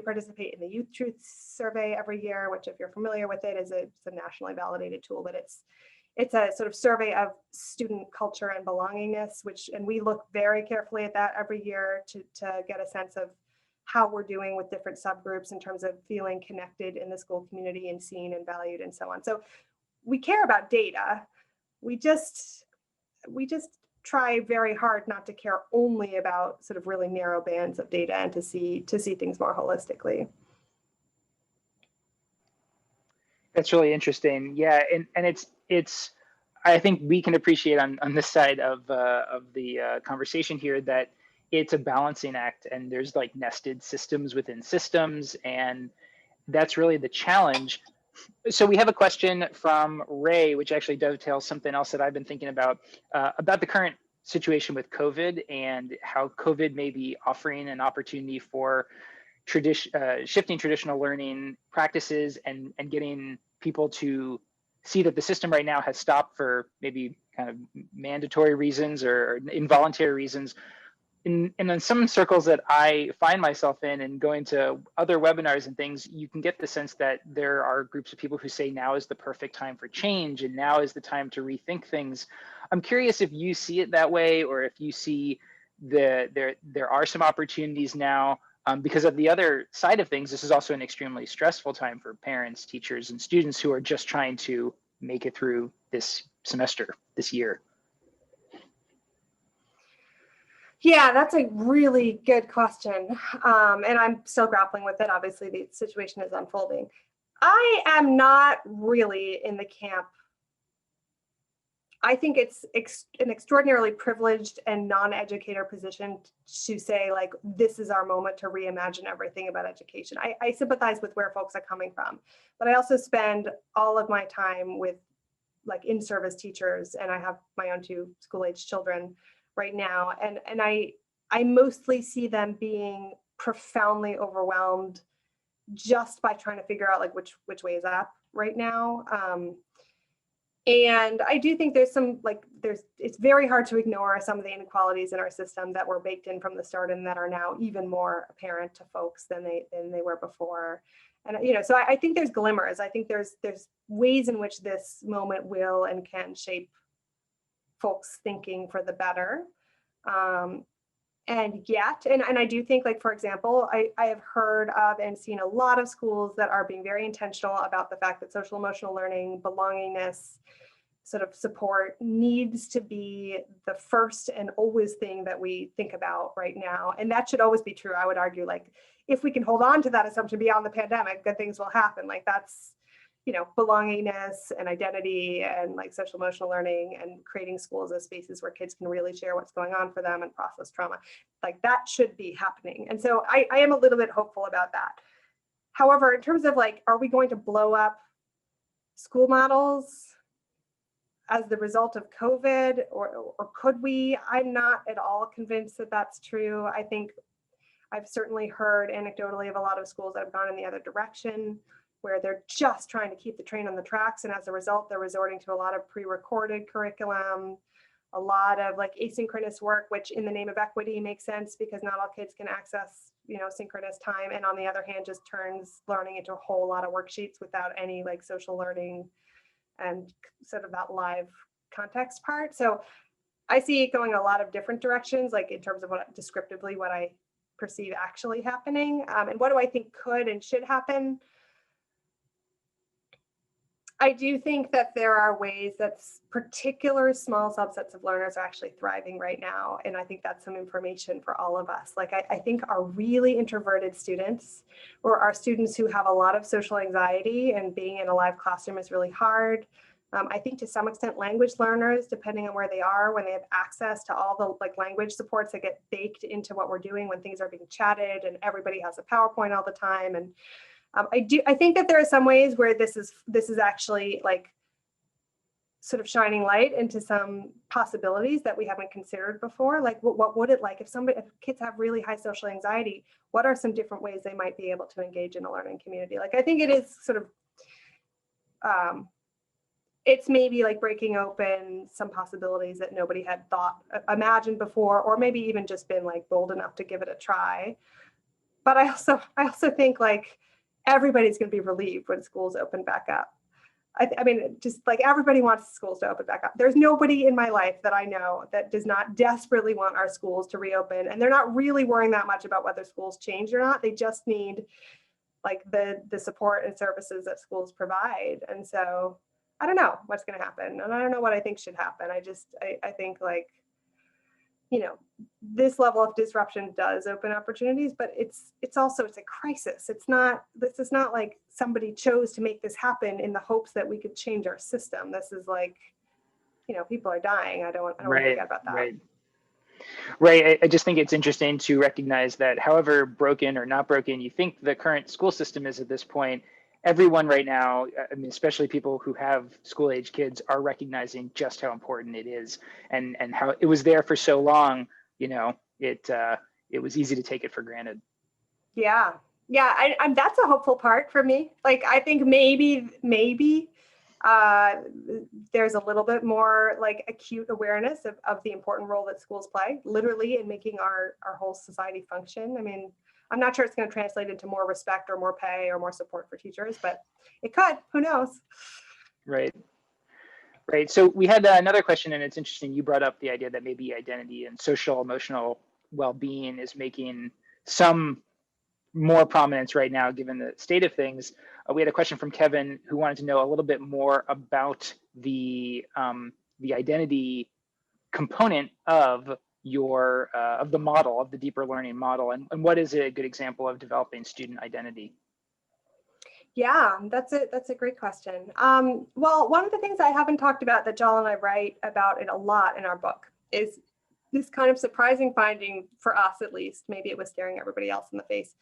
participate in the Youth Truth Survey every year, which, if you're familiar with it, is it's a nationally validated tool, but it's a sort of survey of student culture and belongingness, and we look very carefully at that every year to get a sense of how we're doing with different subgroups in terms of feeling connected in the school community and seen and valued and so on. So we care about data. We just try very hard not to care only about sort of really narrow bands of data, and to see things more holistically. That's really interesting. Yeah, and it's I think we can appreciate on this side of the conversation here that it's a balancing act, and there's nested systems within systems, and that's really the challenge. So we have a question from Ray, which actually dovetails something else that I've been thinking about the current situation with COVID, and how COVID may be offering an opportunity for shifting traditional learning practices and getting people to see that the system right now has stopped for maybe kind of mandatory reasons or involuntary reasons. in some circles that I find myself in and going to other webinars and things, you can get the sense that there are groups of people who say now is the perfect time for change and now is the time to rethink things. I'm curious if you see it that way, or if you see there are some opportunities now, because of the other side of things, this is also an extremely stressful time for parents, teachers, and students who are just trying to make it through this semester, this year. Yeah, that's a really good question. And I'm still grappling with it. Obviously, the situation is unfolding. I am not really in the camp. I think it's an extraordinarily privileged and non-educator position to say, like, this is our moment to reimagine everything about education. I sympathize with where folks are coming from, but I also spend all of my time with like in-service teachers, and I have my own 2 school-age children right now, and I mostly see them being profoundly overwhelmed just by trying to figure out like which way is up right now. And I do think there's some it's very hard to ignore some of the inequalities in our system that were baked in from the start and that are now even more apparent to folks than they were before. And so I think there's glimmers. I think there's ways in which this moment will and can shape folks' thinking for the better. And I do think, like, for example, I have heard of and seen a lot of schools that are being very intentional about the fact that social emotional learning, belongingness, sort of support needs to be the first and always thing that we think about right now. And that should always be true. I would argue, like, if we can hold on to that assumption beyond the pandemic, good things will happen. Like, that's, belongingness and identity and like social emotional learning and creating schools as spaces where kids can really share what's going on for them and process trauma. Like, that should be happening. And so I am a little bit hopeful about that. However, in terms of like, are we going to blow up school models as the result of COVID, or could we? I'm not at all convinced that that's true. I think I've certainly heard anecdotally of a lot of schools that have gone in the other direction, where they're just trying to keep the train on the tracks. And as a result, they're resorting to a lot of pre-recorded curriculum, a lot of like asynchronous work, which in the name of equity makes sense because not all kids can access, synchronous time. And on the other hand, just turns learning into a whole lot of worksheets without any like social learning and sort of that live context part. So I see it going a lot of different directions, like in terms of descriptively what I perceive actually happening. And what do I think could and should happen? I do think that there are ways that particular small subsets of learners are actually thriving right now. And I think that's some information for all of us. Like, I think our really introverted students, or our students who have a lot of social anxiety and being in a live classroom is really hard. I think to some extent language learners, depending on where they are, when they have access to all the like language supports that get baked into what we're doing when things are being chatted and everybody has a PowerPoint all the time. And I think that there are some ways where this is actually like sort of shining light into some possibilities that we haven't considered before. Like, what would it like if kids have really high social anxiety? What are some different ways they might be able to engage in a learning community? Like, I think it is sort of it's maybe like breaking open some possibilities that nobody had imagined before, or maybe even just been like bold enough to give it a try. But I also think like everybody's going to be relieved when schools open back up. I mean, just like everybody wants schools to open back up. There's nobody in my life that I know that does not desperately want our schools to reopen. And they're not really worrying that much about whether schools change or not. They just need like the support and services that schools provide. And so I don't know what's going to happen. And I don't know what I think should happen. I think like, this level of disruption does open opportunities, but it's a crisis. This is not like somebody chose to make this happen in the hopes that we could change our system. This is like, people are dying. I don't want to forget about that. Right. I just think it's interesting to recognize that however broken or not broken you think the current school system is at this point, everyone right now, I mean, especially people who have school-age kids, are recognizing just how important it is, and how it was there for so long. It was easy to take it for granted. Yeah. I'm that's a hopeful part for me. Like, I think maybe There's a little bit more like acute awareness of the important role that schools play, literally, in making our whole society function. I mean, I'm not sure it's going to translate into more respect or more pay or more support for teachers, but it could. Who knows? Right. Right. So we had another question, and it's interesting. You brought up the idea that maybe identity and social emotional well-being is making some more prominence right now, given the state of things. We had a question from Kevin who wanted to know a little bit more about the identity component of your of the model, of the deeper learning model, and what is a good example of developing student identity? Yeah, that's a great question. Well, one of the things I haven't talked about that John and I write about it a lot in our book is this kind of surprising finding, for us at least, maybe it was staring everybody else in the face,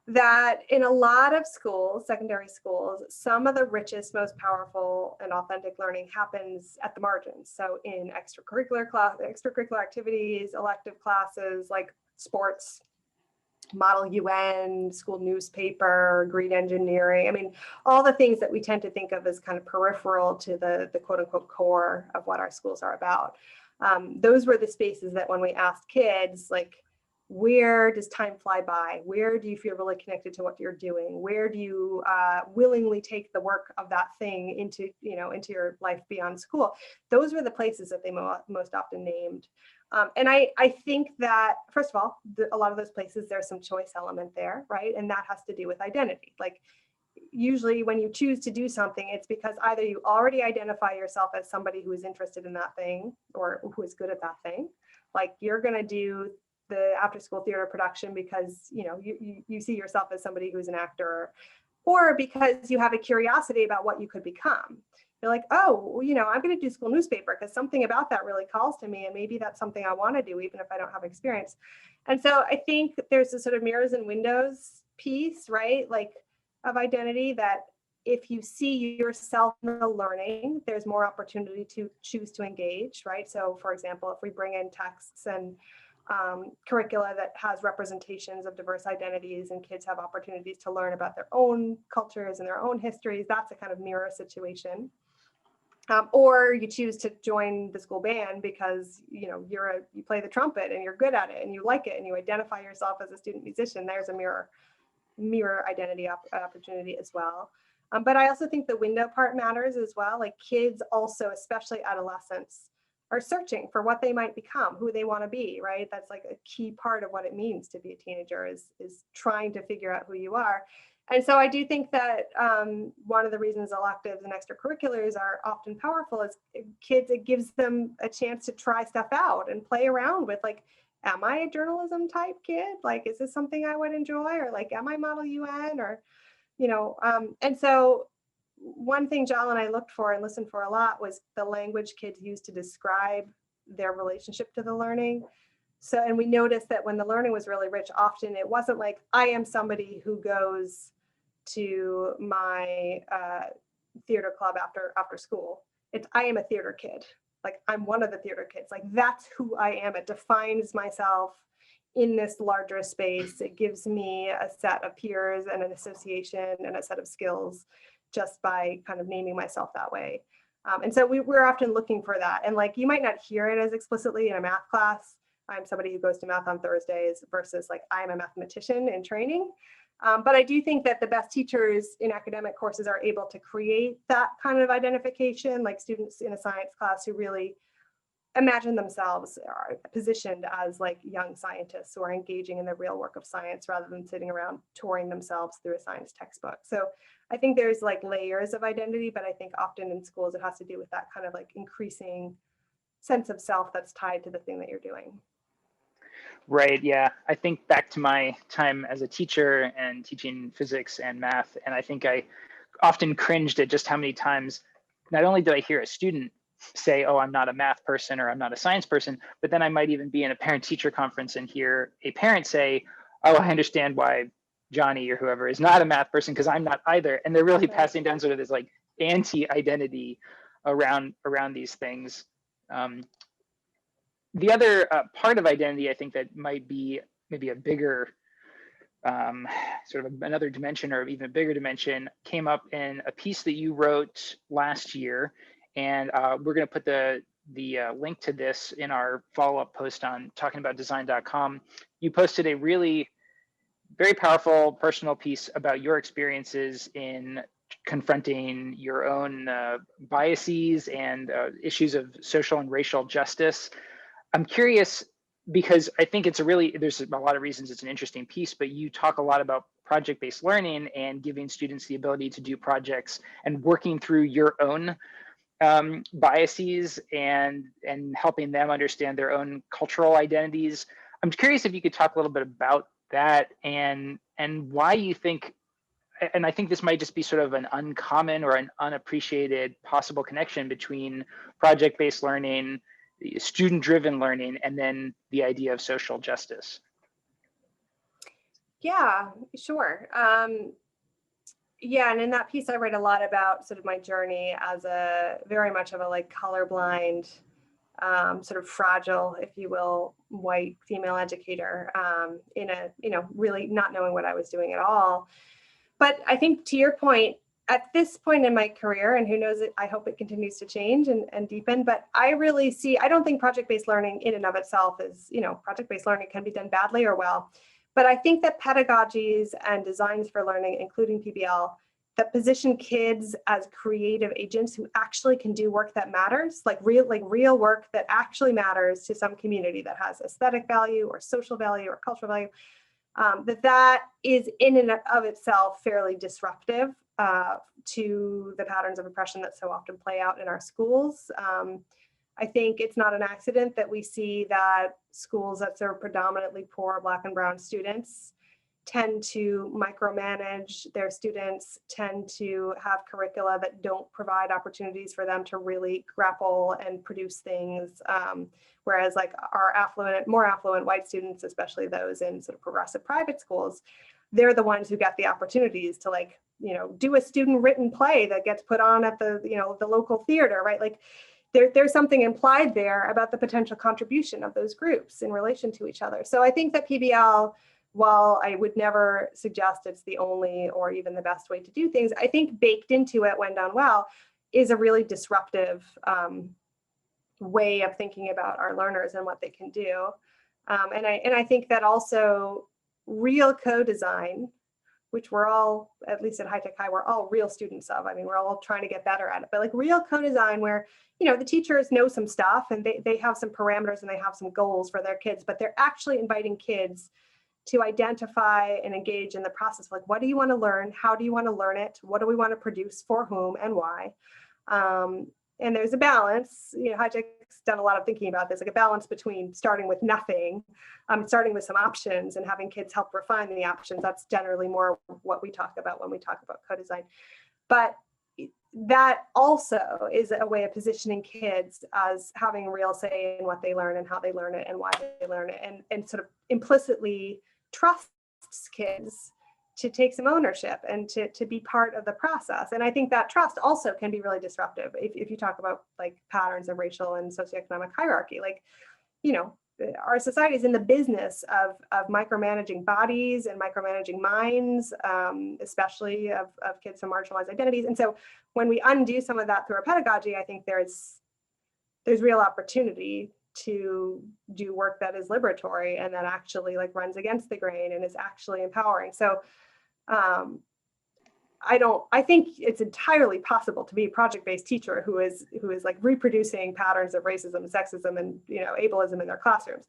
that in a lot of schools, secondary schools, some of the richest, most powerful and authentic learning happens at the margins. So in extracurricular activities, elective classes like sports, Model UN, school newspaper, green engineering. I mean, all the things that we tend to think of as kind of peripheral to the quote unquote core of what our schools are about. Those were the spaces that when we asked kids, like, where does time fly by? Where do you feel really connected to what you're doing? Where do you willingly take the work of that thing into your life beyond school? Those were the places that they most often named. And I think that, first of all, a lot of those places, there's some choice element there, right? And that has to do with identity. Like, usually when you choose to do something, it's because either you already identify yourself as somebody who is interested in that thing or who is good at that thing. Like, you're going to do the after school theater production because you see yourself as somebody who's an actor, or because you have a curiosity about what you could become. You're like, oh, I'm going to do school newspaper because something about that really calls to me, and maybe that's something I want to do even if I don't have experience. And so I think there's a sort of mirrors and windows piece, right, like, of identity, that if you see yourself in the learning, there's more opportunity to choose to engage, right? So for example, if we bring in texts and curricula that has representations of diverse identities and kids have opportunities to learn about their own cultures and their own histories, that's a kind of mirror situation. Or you choose to join the school band because you play the trumpet and you're good at it and you like it and you identify yourself as a student musician. There's a mirror identity opportunity as well. But I also think the window part matters as well. Like, kids also, especially adolescents, are searching for what they might become, who they want to be, right? That's like a key part of what it means to be a teenager, is trying to figure out who you are. And so I do think that one of the reasons electives and extracurriculars are often powerful is kids, it gives them a chance to try stuff out and play around with, like, am I a journalism type kid? Like, is this something I would enjoy? Or like, am I Model UN? Or, and so one thing John and I looked for and listened for a lot was the language kids used to describe their relationship to the learning. So, and we noticed that when the learning was really rich, often it wasn't like, I am somebody who goes to my theater club after school. It's, I am a theater kid. Like, I'm one of the theater kids. Like, that's who I am. It defines myself in this larger space. It gives me a set of peers and an association and a set of skills just by kind of naming myself that way. And so we're often looking for that. And like, you might not hear it as explicitly in a math class. I'm somebody who goes to math on Thursdays versus like, I'm a mathematician in training. But I do think that the best teachers in academic courses are able to create that kind of identification, like students in a science class who really imagine themselves are positioned as like young scientists who are engaging in the real work of science rather than sitting around touring themselves through a science textbook. So I think there's like layers of identity, but I think often in schools it has to do with that kind of like increasing sense of self that's tied to the thing that you're doing. Right, yeah. I think back to my time as a teacher and teaching physics and math, and I think I often cringed at just how many times not only did I hear a student say, oh, I'm not a math person or I'm not a science person, but then I might even be in a parent-teacher conference and hear a parent say, oh, I understand why Johnny or whoever is not a math person because I'm not either. And they're really passing down sort of this like anti-identity around these things. The other part of identity, I think that might be maybe a bigger sort of another dimension or even a bigger dimension came up in a piece that you wrote last year. And we're going to put the link to this in our follow-up post on talkingaboutdesign.com. You posted a really very powerful personal piece about your experiences in confronting your own biases and issues of social and racial justice. I'm curious, because I think it's there's a lot of reasons it's an interesting piece, but you talk a lot about project-based learning and giving students the ability to do projects and working through your own biases and helping them understand their own cultural identities. I'm curious if you could talk a little bit about that and why you think, and I think this might just be sort of an uncommon or an unappreciated possible connection between project-based learning, student-driven learning, and then the idea of social justice. Yeah, sure. Yeah, and in that piece, I write a lot about sort of my journey as a very much of a like colorblind, sort of fragile, if you will, white female educator in a, really not knowing what I was doing at all. But I think to your point, at this point in my career, and who knows, I hope it continues to change and deepen, but I really see, I don't think project-based learning in and of itself is, project-based learning can be done badly or well. But I think that pedagogies and designs for learning, including PBL, that position kids as creative agents who actually can do work that matters, like real work that actually matters to some community that has aesthetic value or social value or cultural value, that is in and of itself fairly disruptive to the patterns of oppression that so often play out in our schools. I think it's not an accident that we see that schools that serve predominantly poor Black and brown students tend to micromanage their students, tend to have curricula that don't provide opportunities for them to really grapple and produce things. Whereas like our more affluent white students, especially those in sort of progressive private schools, they're the ones who get the opportunities to like, do a student written play that gets put on at the, the local theater, right? Like there's something implied there about the potential contribution of those groups in relation to each other. So I think that PBL, while I would never suggest it's the only or even the best way to do things, I think baked into it, when done well, is a really disruptive way of thinking about our learners and what they can do. And I think that also real co-design, which we're all, at least at High Tech High, we're all real students of. I mean, we're all trying to get better at it, but like real co-design where, the teachers know some stuff and they have some parameters and they have some goals for their kids, but they're actually inviting kids to identify and engage in the process. Like, what do you want to learn? How do you want to learn it? What do we want to produce for whom and why? And there's a balance. High Tech's done a lot of thinking about this, like a balance between starting with nothing, starting with some options and having kids help refine the options. That's generally more what we talk about when we talk about co-design. But that also is a way of positioning kids as having real say in what they learn and how they learn it and why they learn it, and sort of implicitly trusts kids to take some ownership and to be part of the process. And I think that trust also can be really disruptive if you talk about like patterns of racial and socioeconomic hierarchy. Like, our society is in the business of micromanaging bodies and micromanaging minds, especially of kids from marginalized identities. And so when we undo some of that through our pedagogy, I think there's real opportunity to do work that is liberatory and that actually like runs against the grain and is actually empowering. So I think it's entirely possible to be a project-based teacher who is like reproducing patterns of racism, sexism, and ableism in their classrooms.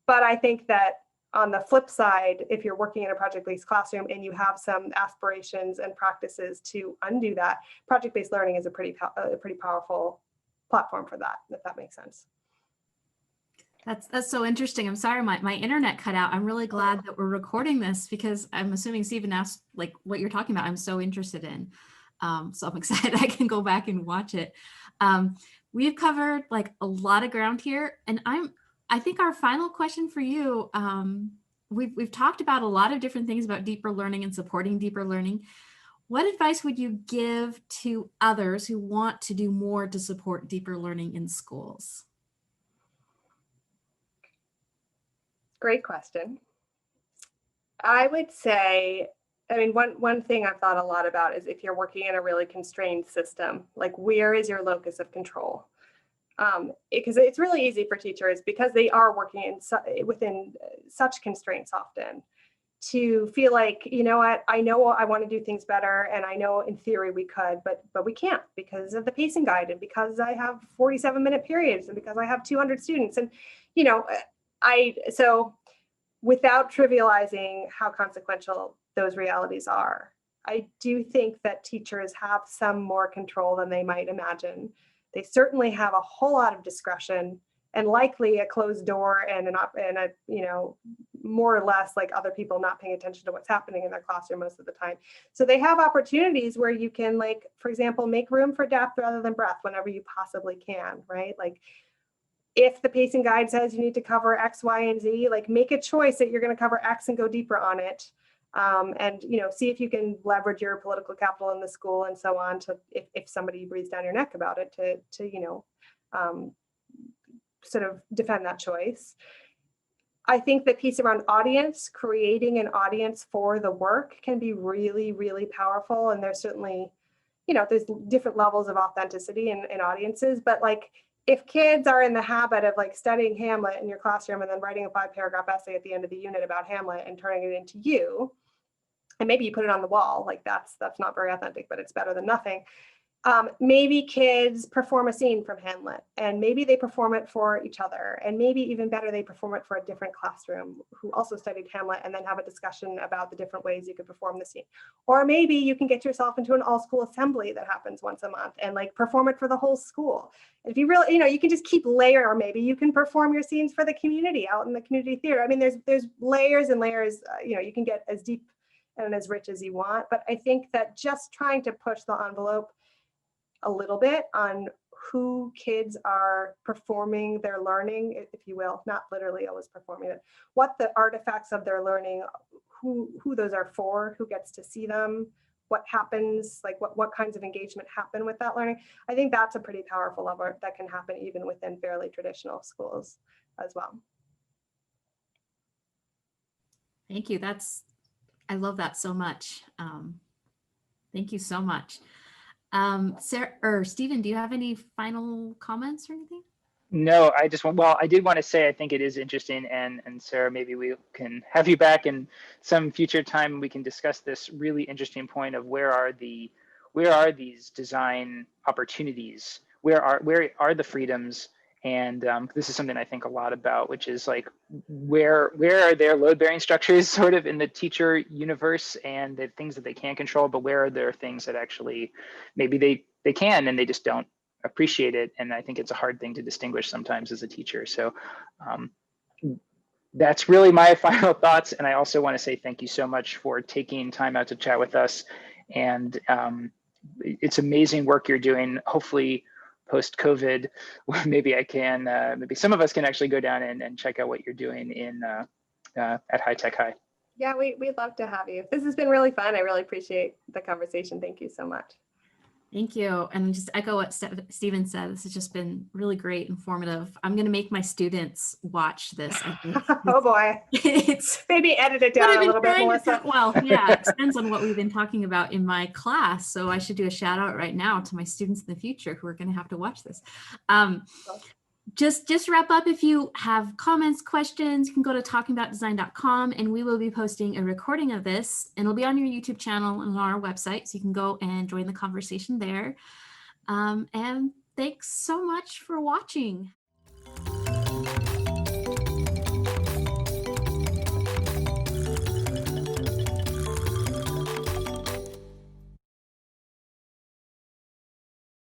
But I think that on the flip side, if you're working in a project-based classroom and you have some aspirations and practices to undo that, project-based learning is a pretty powerful platform for that, if that makes sense. That's so interesting. I'm sorry, my internet cut out. I'm really glad that we're recording this because I'm assuming Stephen asked like what you're talking about. I'm so interested in. So I'm excited I can go back and watch it. We've covered like a lot of ground here, and I think our final question for you, we've talked about a lot of different things about deeper learning and supporting deeper learning. What advice would you give to others who want to do more to support deeper learning in schools? Great question. I would say, I mean, one thing I've thought a lot about is if you're working in a really constrained system, like where is your locus of control? Because it's really easy for teachers, because they are working within such constraints often, to feel like, you know what, I know I want to do things better, and I know in theory we could, but we can't because of the pacing guide, and because I have 47-minute periods, and because I have 200 students, and you know, so without trivializing how consequential those realities are, I do think that teachers have some more control than they might imagine. They certainly have a whole lot of discretion, and likely a closed door and a you know, more or less like other people not paying attention to what's happening in their classroom most of the time. So they have opportunities where you can, like, for example, make room for depth rather than breadth whenever you possibly can, right? Like, if the pacing guide says you need to cover X, Y, and Z, like make a choice that you're going to cover X and go deeper on it. And, you know, see if you can leverage your political capital in the school and so on to, if somebody breathes down your neck about it, to you know, sort of defend that choice. I think the piece around audience, creating an audience for the work, can be really, really powerful. And there's certainly, you know, there's different levels of authenticity in audiences, but like, if kids are in the habit of like studying Hamlet in your classroom and then writing a 5-paragraph essay at the end of the unit about Hamlet and turning it into you, and maybe you put it on the wall, like that's not very authentic, but it's better than nothing. Maybe kids perform a scene from Hamlet, and maybe they perform it for each other, and maybe even better, they perform it for a different classroom who also studied Hamlet, and then have a discussion about the different ways you could perform the scene. Or maybe you can get yourself into an all-school assembly that happens once a month and like perform it for the whole school. And if you really, you know, you can just keep layer, or maybe you can perform your scenes for the community out in the community theater. I mean, there's layers and layers, you know, you can get as deep and as rich as you want, but I think that just trying to push the envelope a little bit on who kids are performing their learning, if you will, not literally always performing it, what the artifacts of their learning, who those are for, who gets to see them, what happens, like what kinds of engagement happen with that learning. I think that's a pretty powerful level that can happen even within fairly traditional schools as well. Thank you. I love that so much. Thank you so much. Sarah or Stephen, do you have any final comments or anything? No, I did want to say, I think it is interesting, and Sarah, maybe we can have you back in some future time. We can discuss this really interesting point of where are these design opportunities? Where are the freedoms? And this is something I think a lot about, which is like, where are their load-bearing structures sort of in the teacher universe, and the things that they can't control, but where are there things that actually maybe they can, and they just don't appreciate it. And I think it's a hard thing to distinguish sometimes as a teacher. So that's really my final thoughts. And I also want to say thank you so much for taking time out to chat with us. And it's amazing work you're doing. Hopefully post-COVID, maybe maybe some of us can actually go down and check out what you're doing at High Tech High. Yeah, we'd love to have you. This has been really fun. I really appreciate the conversation. Thank you so much. Thank you. And just echo what Stephen said, this has just been really great, informative. I'm going to make my students watch this. I think. Oh boy. It's maybe edit it down a little bit, Melissa. Well, yeah, it depends on what we've been talking about in my class. So I should do a shout out right now to my students in the future who are going to have to watch this. Just wrap up. If you have comments, questions, you can go to talkingaboutdesign.com, and we will be posting a recording of this, and it'll be on your YouTube channel and on our website, so you can go and join the conversation there. And thanks so much for watching.